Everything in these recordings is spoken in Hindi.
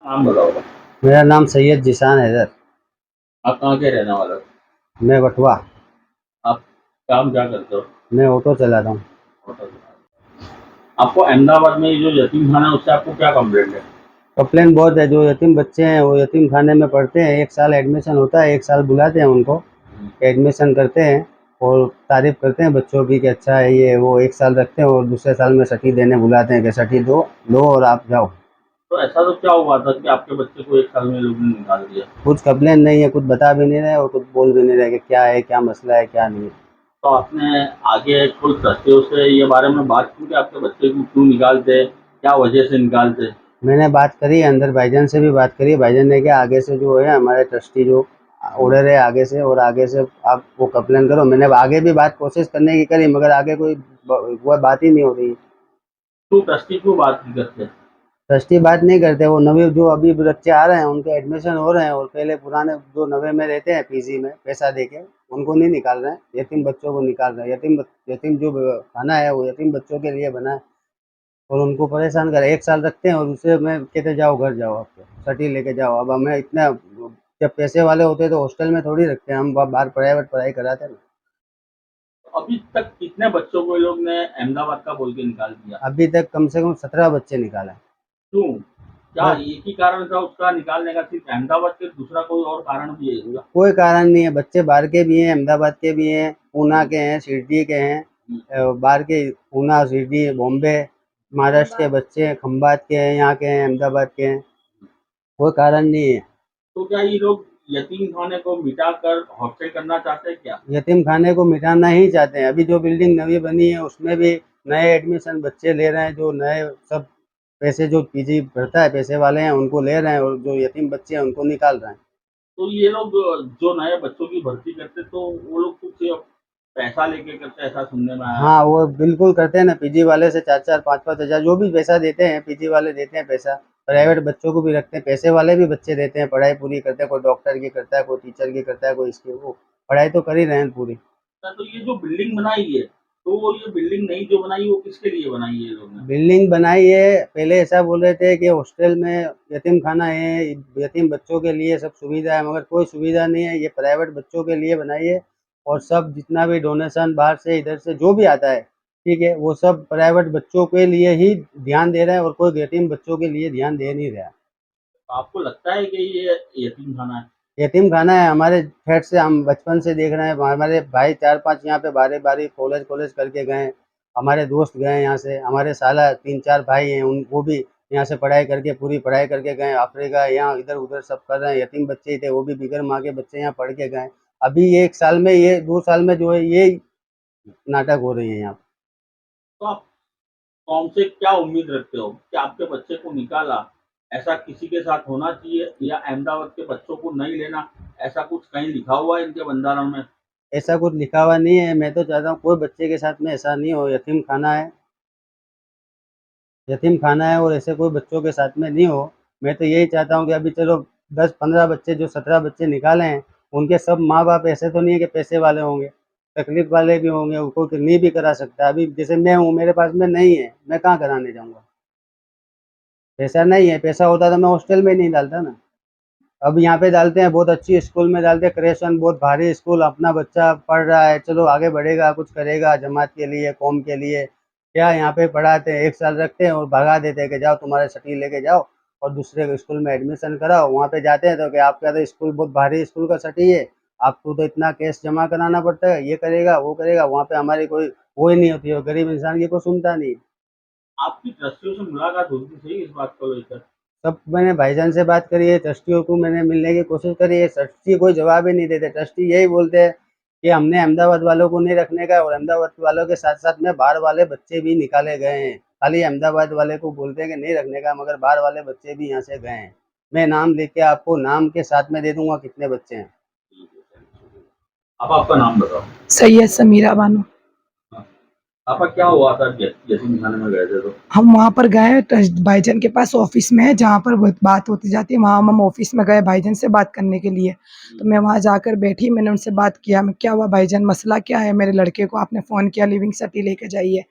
नाम बताओ। मेरा नाम सैयद जिशान हैदर। आप कहाँ के रहने वाले हो? मैं वटवा। आप काम क्या करते हो? मैं ऑटो चलाता हूँ। होटल में। आपको अहमदाबाद में ये जो यतीम खाना है उससे आपको क्या कंप्लेंट है? कंप्लेन बहुत है, जो यतीम बच्चे हैं वो यतीम खाने में पढ़ते हैं। एक साल एडमिशन होता है, एक साल बुलाते हैं उनको, एडमिशन करते हैं और तारीफ करते हैं बच्चों की कि अच्छा है ये वो। एक साल रखते हैं और दूसरे साल में सटी देने बुलाते हैं कि सटी दो लो और आप जाओ। तो ऐसा तो क्या हुआ था कि आपके बच्चे को एक साल में लोगों ने निकाल दिया? कुछ कंप्लेन नहीं है, कुछ बता भी नहीं रहे और कुछ बोल भी नहीं रहे कि क्या है, क्या मसला है, क्या नहीं है। तो आपने आगे कोई ट्रस्टियों से ये बारे में बात की कि आपके बच्चे को क्यों निकालते, क्या वजह से निकालते? मैंने बात करी है, अंदर भाईजान से भी बात करी है। भाईजान ने क्या आगे से जो है हमारे ट्रस्टी जो ऑर्डर है आगे से, और आगे से आप वो कंप्लेन करो। मैंने आगे भी बात कोशिश करने की करी मगर आगे कोई वो बात ही नहीं हो रही। क्यों ट्रस्टी क्यों बात नहीं करते? ट्रस्टी बात नहीं करते। वो नवे जो अभी बच्चे आ रहे हैं उनके एडमिशन हो रहे हैं और पहले पुराने जो नवे में रहते हैं पीजी में पैसा दे के उनको नहीं निकाल रहे हैं, यतीम बच्चों को निकाल रहे हैं। यतीम जो खाना है वो यतीम बच्चों के लिए बना है और उनको परेशान कर एक साल रखते हैं और उसे में कहते जाओ घर जाओ, आपको छठी लेके जाओ। अब हमें इतना, जब पैसे वाले होते तो हॉस्टल में थोड़ी रखते हैं, हम बाहर प्राइवेट पढ़ाई कराते ना। तो अभी तक कितने बच्चों को ये लोग ने अहमदाबाद का बोल के निकाल दिया? अभी तक कम से कम 17 बच्चे निकाले। क्यों? क्या बस एक ही कारण था उसका निकालने का, सिर्फ अहमदाबाद के, दूसरा कोई और कारण भी है इसका? कोई कारण नहीं है। बच्चे बाहर के भी हैं, अहमदाबाद के भी हैं, पूना के हैं, शिरडी के हैं, बाहर के पूना, शिरडी, बॉम्बे, महाराष्ट्र के बच्चे हैं, खंबात के हैं, यहाँ के हैं, अहमदाबाद के हैं। कोई कारण नहीं है। तो क्या ये लोग यतीम खाने को मिटाकर हॉस्टल करना चाहते हैं क्या? यतीम खाने को मिटाना ही चाहते हैं। अभी जो बिल्डिंग नवी बनी है उसमें भी नए एडमिशन बच्चे ले रहे हैं, जो नए सब पैसे जो पीजी भरता है पैसे वाले हैं उनको ले रहे हैं और जो यतीम बच्चे हैं उनको निकाल रहे हैं। तो ये लोग जो नए बच्चों की भर्ती करते तो वो लोग कुछ पैसा लेके करते, ऐसा सुनने में आया है। हाँ वो बिल्कुल करते हैं ना, पीजी वाले से 4-4 5-5 हज़ार जो भी पैसा देते हैं पीजी वाले देते हैं पैसा। प्राइवेट बच्चों को भी रखते हैं, पैसे वाले भी बच्चे देते हैं, पढ़ाई पूरी करते हैं। कोई डॉक्टर की करता है, कोई टीचर की करता है, कोई इसकी वो पढ़ाई तो कर ही रहे हैं पूरी। तो ये जो बिल्डिंग बनाई है, तो वो ये बिल्डिंग नई जो बनाई वो किसके लिए बनाई है ये लोग ने? बिल्डिंग बनाई है, पहले ऐसा बोल रहे थे कि हॉस्टल में यतीम खाना है, यतीम बच्चों के लिए सब सुविधा है, मगर कोई सुविधा नहीं है। ये प्राइवेट बच्चों के लिए बनाई है और सब जितना भी डोनेशन बाहर से इधर से जो भी आता है, ठीक है, वो सब प्राइवेट बच्चों के लिए ही ध्यान दे रहे हैं और कोई यतीम बच्चों के लिए ध्यान दे नहीं रहा। तो आपको लगता है कि ये यतीम खाना है? यतीम खाना है हमारे ठेठ से, हम बचपन से देख रहे हैं। हमारे भाई 4-5 यहाँ पे बारी बारी कॉलेज कॉलेज करके गए हैं। हमारे दोस्त गए हैं यहाँ से, हमारे साला 3-4 भाई हैं उन वो भी यहाँ से पढ़ाई करके पूरी पढ़ाई करके गए अफ्रीका, यहाँ इधर उधर सब कर रहे हैं। यतीम बच्चे ही थे, वो भी बिगर माँ के बच्चे यहाँ पढ़ के गए। अभी ये 1 साल में, ये 2 साल में जो है ये नाटक हो रही है यहाँ। तो आप कौन से क्या उम्मीद रखते हो कि आपके बच्चे को निकाला, ऐसा किसी के साथ होना चाहिए, या अहमदाबाद के बच्चों को नहीं लेना, ऐसा कुछ कहीं लिखा हुआ है इनके बंधारण में? ऐसा कुछ लिखा हुआ नहीं है। मैं तो चाहता हूँ कोई बच्चे के साथ में ऐसा नहीं हो। यतीम खाना है, यतीम खाना है और ऐसे कोई बच्चों के साथ में नहीं हो। मैं तो यही चाहता हूँ कि अभी चलो 10-15 बच्चे जो 17 बच्चे निकाले हैं उनके सब माँ बाप ऐसे तो नहीं है कि पैसे वाले होंगे, तकलीफ वाले भी होंगे, उनको नहीं भी करा सकता है। अभी जैसे मैं हूँ, मेरे पास में नहीं है, मैं कहाँ कराने जाऊँगा। पैसा नहीं है, पैसा होता तो मैं हॉस्टल में नहीं डालता ना। अब यहाँ पे डालते हैं, बहुत अच्छी स्कूल में डालते हैं, क्रेशन बहुत भारी स्कूल, अपना बच्चा पढ़ रहा है, चलो आगे बढ़ेगा, कुछ करेगा जमात के लिए, कौम के लिए। क्या यहाँ पे पढ़ाते हैं, 1 साल रखते हैं और भगा देते हैं कि जाओ तुम्हारे छठी लेके जाओ और दूसरे स्कूल में एडमिशन कराओ। वहाँ पे जाते हैं तो कि आपका तो स्कूल बहुत भारी स्कूल का छठी है, आपको तो इतना कैश जमा कराना पड़ता है, ये करेगा वो करेगा। वहाँ पे हमारी कोई वो ही नहीं होती है, गरीब इंसान की कोई सुनता नहीं। आपकी ट्रस्टियों से मुलाकात हुई थी सही इस बात को लेकर? सब मैंने भाईजान से बात करी है, ट्रस्टियों को मैंने मिलने की कोशिश करी है, ट्रस्टी कोई जवाब ही नहीं देते। ट्रस्टी यही बोलते हैं कि हमने अहमदाबाद वालों को नहीं रखने का, और अहमदाबाद वालों के साथ साथ में बाहर वाले बच्चे भी निकाले गए हैं। खाली अहमदाबाद वाले को बोलते हैं कि नहीं रखने का, मगर बाहर वाले बच्चे भी यहाँ से गए हैं। मैं नाम लिख के आपको नाम के साथ में दे दूंगा कितने बच्चे हैं। अब आपका नाम बताओ। सैयद समीरा बानो। आपका क्या हुआ था यतीम खाने में गए थे तो? हम वहाँ पर गए भाईजान के पास ऑफिस में है जहाँ पर बात होती जाती है, वहाँ हम ऑफिस में गए भाईजान से बात करने के लिए। तो मैं वहाँ जाकर बैठी, मैंने उनसे बात किया, मैं क्या हुआ भाईजान, मसला क्या है, मेरे लड़के को आपने फ़ोन किया लिविंग सर्टी लेके जाइए।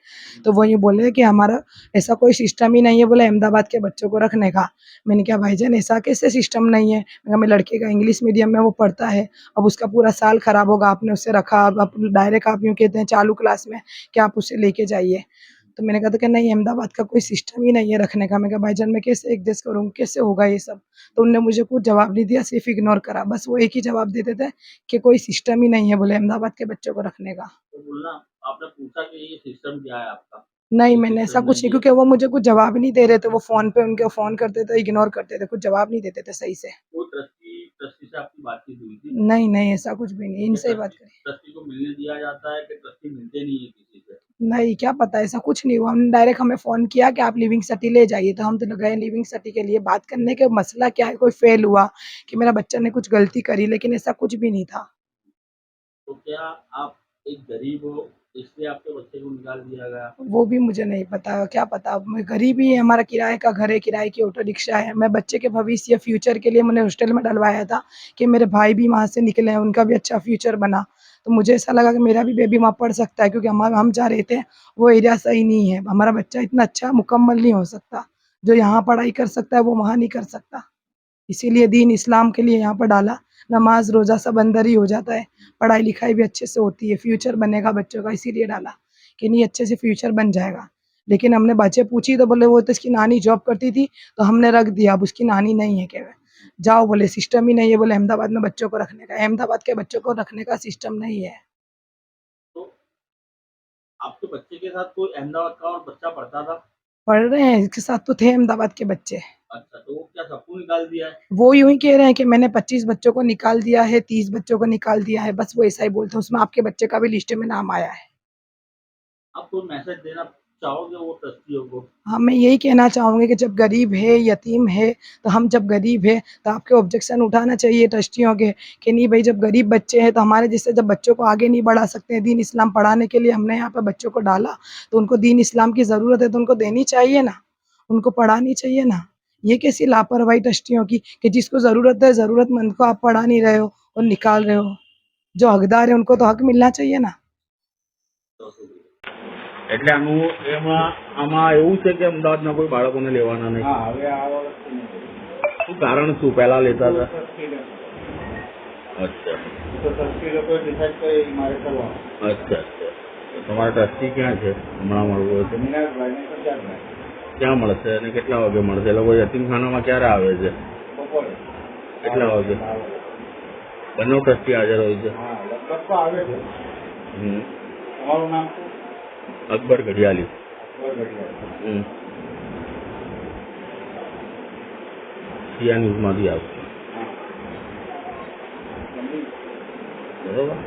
तो वो यूँ बोले कि हमारा ऐसा कोई सिस्टम ही नहीं है बोले अहमदाबाद के बच्चों को रखने का। मैंने कहा भाईजान ऐसा कैसे सिस्टम नहीं है, मैं कहा मेरे लड़के का इंग्लिश मीडियम में वो पढ़ता है, अब उसका पूरा साल ख़राब होगा, आपने उसे रखा, अब डायरेक्ट आप यूँ कहते हैं चालू क्लास में कि आप उसे लेके जाइए। तो मैंने कहा था कि नहीं अहमदाबाद का कोई सिस्टम ही नहीं है रखने का। मैं कहा भाईजान मैं कैसे एडजस्ट करूँ, कैसे होगा ये सब। तो उनने मुझे कुछ जवाब नहीं दिया, सिर्फ इग्नोर करा। बस वो एक ही जवाब देते थे कि कोई सिस्टम ही नहीं है बोले अहमदाबाद के बच्चों को रखने का। तो बोलना, आपने पूछा कि ये सिस्टम क्या है आपका? नहीं ये मैंने ऐसा सिस्टम कुछ नहीं, नहीं है। क्योंकि वो मुझे कुछ जवाब ही नहीं दे रहे थे। वो फ़ोन पे उनके फ़ोन करते थे, इग्नोर करते थे, कुछ जवाब नहीं देते थे सही से। कोई ट्रस्टी से आपकी बातचीत हुई थी? नहीं, नहीं ऐसा कुछ भी नहीं, क्या इनसे ही बात ट्रस्टी करी। ट्रस्टी को मिलने दिया जाता है कि ट्रस्टी मिलते नहीं है किसी से? नहीं, क्या पता ऐसा कुछ नहीं हुआ। हमने डायरेक्ट हमें फ़ोन किया कि आप लिविंग सर्टी ले जाइए, तो हम तो गए लिविंग सर्टी के लिए बात करने के मसला क्या है, कोई फ़ेल हुआ कि मेरा बच्चा ने कुछ गलती करी, लेकिन ऐसा कुछ भी नहीं था। तो क्या आप एक गरीब हो इसलिए आपके बच्चे को निकाल दिया गया? वो भी मुझे नहीं पता, क्या पता। अब मैं गरीब ही है, हमारा किराए का घर है, किराए की ऑटो रिक्शा है। मैं बच्चे के भविष्य फ्यूचर के लिए मैंने हॉस्टल में डलवाया था कि मेरे भाई भी वहाँ से निकले हैं, उनका भी अच्छा फ्यूचर बना। तो मुझे ऐसा लगा कि मेरा भी बेबी वहाँ पढ़ सकता है, क्योंकि हम जहाँ रहते हैं वो एरिया सही नहीं है। हमारा बच्चा इतना अच्छा मुकम्मल नहीं हो सकता, जो यहाँ पढ़ाई कर सकता है वो वहाँ नहीं कर सकता। इसीलिए दीन इस्लाम के लिए यहाँ पर डाला। नमाज रोज़ा सब अंदर ही हो जाता है, पढ़ाई लिखाई भी अच्छे से होती है, फ्यूचर बनेगा बच्चों का, इसीलिए डाला कि नहीं अच्छे से फ्यूचर बन जाएगा। लेकिन हमने बच्चे पूछी तो बोले वो तो इसकी नानी जॉब करती थी, तो हमने रख दिया, अब उसकी नानी नहीं है। क्या जाओ बोले सिस्टम ही नहीं है बोले अहमदाबाद में बच्चों को रखने का, अहमदाबाद के बच्चों को रखने का सिस्टम नहीं है। तो आपके बच्चे के साथ कोई अहमदाबाद का और बच्चा पढ़ता था? पढ़ रहे हैं, इसके साथ तो थे अहमदाबाद के बच्चे। अच्छा, तो वो क्या सबको निकाल दिया है? वो यूँ ही कह रहे हैं कि मैंने 25 बच्चों को निकाल दिया है, 30 बच्चों को निकाल दिया है, बस वो ऐसा ही बोलते हैं। उसमें आपके बच्चे का भी लिस्ट में नाम आया है। आप कोई मैसेज देना चाहोगे वो ट्रस्टियों को? हाँ, मैं यही कहना चाहूँगी कि जब गरीब है, यतीम है, तो हम जब गरीब है तो आपके ऑब्जेक्शन उठाना चाहिए ट्रस्टियों के कि नहीं भई जब गरीब बच्चे हैं तो हमारे जैसे जब बच्चों को आगे नहीं बढ़ा सकते हैं, दीन इस्लाम पढ़ाने के लिए हमने यहाँ पे बच्चों को डाला, तो उनको दीन इस्लाम की ज़रूरत है तो उनको देनी चाहिए ना, उनको पढ़ानी चाहिए ना। ये कैसी लापरवाही ट्रस्टियों की कि जिसको ज़रूरत है, ज़रूरतमंद को आप पढ़ा नहीं रहे हो और निकाल रहे हो। जो हकदार है उनको तो हक मिलना चाहिए ना। એટલે આમાં એવું છે કે અમદાવાદના કોઈ બાળકોને લેવાના નહીં. હા હવે આ વખતે નહીં. શું કારણ શું પહેલા લેતા હતા? ટ્રસ્ટી અચ્છા તો ટ્રસ્ટી લોકોએ ડિસાઇડ કરી એ મારે કરવાનું. અચ્છા અચ્છા. તો તમારા ટ્રસ્ટી ક્યાં છે? હમણાં મળવું હોય તો જમીનાભાઈને પચાસ લાખ ક્યાં મળશે અને કેટલા વાગે મળશે? એ લોકો યતીમખાનામાં ક્યારે આવે છે? બપોરે કેટલા વાગે? 12 વાગે. બંને ટ્રસ્ટી હાજર હોય છે? હા લગભગ તો આવે છે. તમારું નામ શું? અકબર ઘડિયાલી. ઘડિયાળ. સિયા ન્યૂઝમાંથી આવશે. હા સમજી. બરોબર.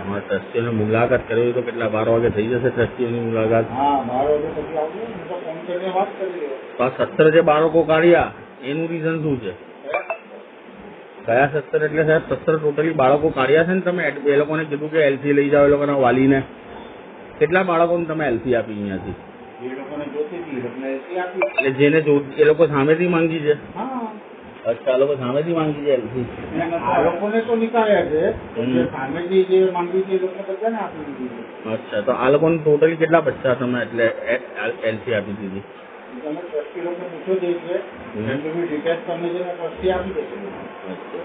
અમારા ટ્રસ્ટીઓને મુલાકાત કરવી હોય તો કેટલા 12 વાગે થઈ જશે ટ્રસ્ટીઓની મુલાકાત? હા 12 વાગે પછી આવજો, હું તો ફોન કરીને વાત કરી લઉં. તો આ 17 જે બાળકો કાઢ્યા એનું રીઝન શું છે? કયા 17 એટલે સાહેબ 17 ટોટલી બાળકો કાઢ્યા છે ને તમે? એ લોકોને કીધું કે એલસી લઈ જાઓ એ લોકોના વાલીને. કેટલા બાળકોને તમે એલસી આપી અહીંયાથી? જે લોકોને જોતી હતી એ લોકોને એસી આપી. એટલે જેને એ લોકો સામેથી માંગી છે? હા અચ્છા, એ લોકો સામેથી માંગી છે એલસી? આ લોકોને તો નીકાળ્યા છે, જે સામેથી જે માંગી છે એ લોકોને બધાને આપી દીધી છે. અચ્છા, તો આ લોકોને ટોટલી કેટલા બચ્ચા તમે એટલે એલસી આપી દીધી? તમે ટ્રસ્ટી લોકોને પૂછો દે છે એમની બી ડિટેલ્સ તમને છે ને ટ્રસ્ટી આપી દેશે. અચ્છા,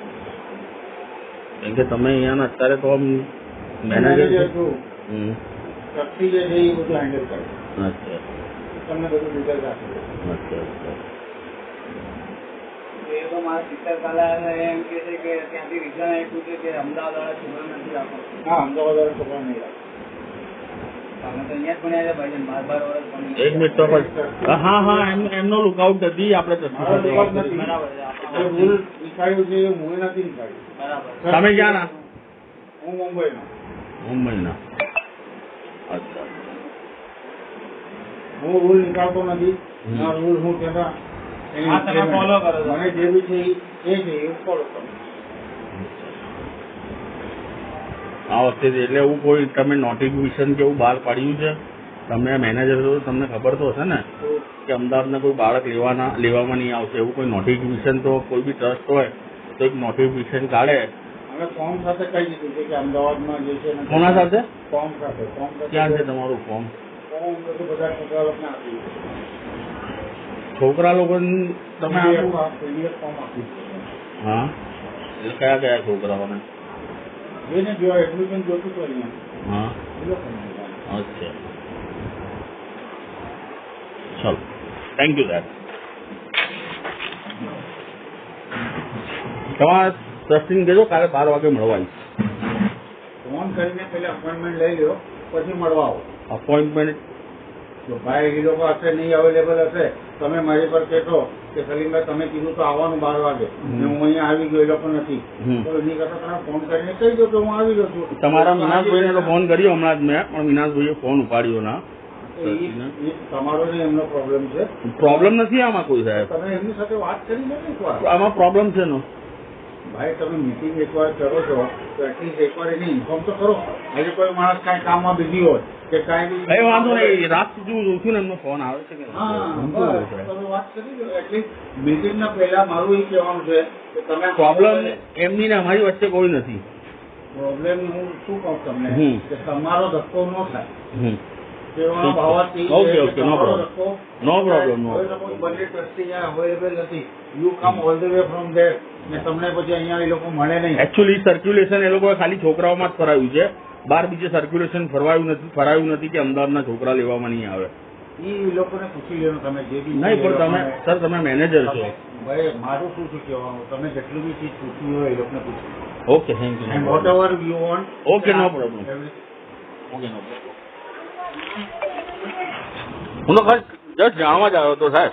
કેમ કે તમે અહીંયાના અત્યારે તો આમ મેનેજર મેનેજર છો. છું, ટ્રસ્ટી જે છે એ બધું હેન્ડલ કરે. અચ્છા તમને બધું ડિટેલ્સ આપી દે. અચ્છા અચ્છા. એ તો મારા સિત્તેર કલાક એમ કહે છે કે ત્યાંથી રિઝન આપ્યું છે કે અમદાવાદવાળા છોકરા નથી રાખો. હા અમદાવાદ છોકરા નહીં રાખે. અમે તો અહીંયા જ ભણ્યા છે ભાઈ 12 વર્ષ ભણ્યા. એક મિનિટ તો હા હા એમનો લુકઆઉટ નથી આપણે મારો રિકોર્ડ નથી. બરાબર છે જે રૂલ નીકાળ્યું છે એ હું નથી નીકાળ્યું. બરાબર. તમે ક્યાંના? હું મુંબઈનો. મુંબઈના. અચ્છા હું રૂલ નીકાળતો નથી. આ રૂલ હું તેના હા, તમે follow કરો છો. મને જે બી છે એ છે એ ફોલો કરો. આ વખતે એટલે એવું કોઈ તમે નોટિફિકેશન કે એવું બહાર પાડ્યું છે? તમે મેનેજર છો તો તમને ખબર તો હશે ને કે અમદાવાદના કોઈ બાળક લેવામાં નહીં આવશે, એવું કોઈ નોટિફિકેશન તો કોઈ બી ટ્રસ્ટ હોય તો એક નોટિફિકેશન કાઢે. અમે ફોર્મ સાથે કહી દીધું છે કે અમદાવાદમાં જે છે ને કોના સાથે? ફોર્મ સાથે ક્યાં છે તમારું ફોર્મ? ફોર્મ બધું બધા છોકરા લોકોને આપી છોકરા લોકો તમે PDF ફોર્મ આપી હા, એટલે કયા કયા છોકરાઓને? જેને જો એડમિશન જોતું હતું અહીંયા હા, એ લોકોને. અચ્છા, ચાલો, થેન્ક યુ સાહેબ. તમારા ટ્રસ્ટીને કહેજો કાલે 12 વાગે મળવા આવીશ. ફોન કરીને પહેલા અપોઇન્ટમેન્ટ લઈ લો, પછી મળવા આવો. અપોઇન્ટમેન્ટ જો ભાઈ એ લોકો હશે નહીં અવેલેબલ હશે, તમે મારી પર કહેશો કે સલીમભાઈ તમે કીધું તો આવવાનું 12 વાગે ને હું અહીંયા આવી ગયો, એ લોકો નથી, તો એની કરતા તમે ફોન કરીને કહી દો કે હું આવી ગયો છું. તમારા મીનાશભાઈને તો ફોન કર્યો હમણાં જ મેં, પણ મીનાશભાઈએ ફોન ઉપાડ્યો ના. એ તમારો ને એમનો પ્રોબ્લેમ છે. પ્રોબ્લેમ નથી આમાં કોઈ સાહેબ, તમે એમની સાથે વાત કરી લો ને એકવાર. આમાં પ્રોબ્લેમ છે નો. ભાઈ તમે મીટિંગ એકવાર કરો છો તો એટલીસ્ટ એકવાર એને ઇન્ફોર્મ તો કરો. આજે કોઈ માણસ કાંઈ કામમાં બિઝી હોય કે કાંઈ કઈ વાંધો નહીં, રાત સુધી હું જોઉં છું ને એમનો ફોન આવે છે કે હા બસ તમે વાત કરી લો. એટલીસ્ટ મીટિંગના પહેલા મારું એ કહેવાનું છે કે તમે પ્રોબ્લેમ એમની ને અમારી વચ્ચે કોઈ નથી. પ્રોબ્લેમ હું શું કહું તમને કે તમારો ધક્કો ન થાય. Okay, no problem, no problem, no. બંને ટ્રસ્ટી અવેલેબલ નથી. You come all the way from there ને તમને પછી અહીંયા એ લોકો મળે નહીં. એકચ્યુઅલી સર્ક્યુલેશન એ લોકોએ ખાલી છોકરાઓમાં જ ફરાવ્યું છે, બહાર બીજે સર્ક્યુલેશન ફરાયું નથી કે અમદાવાદના છોકરા લેવામાં નહીં આવે. એ લોકોને પૂછી લેવાનું તમે જે બી. નહીં પણ તમે સર તમે મેનેજર છો. ભાઈ મારું શું છે કહેવાનું, તમે જેટલું બી ચીજ પૂછવી હોય એ લોકોને પૂછો. Okay, thank you. And whatever you want. Okay, no problem. Okay, no problem. હું તો ખાસ જસ્ટ જાણવા જ આવ્યો હતો સાહેબ.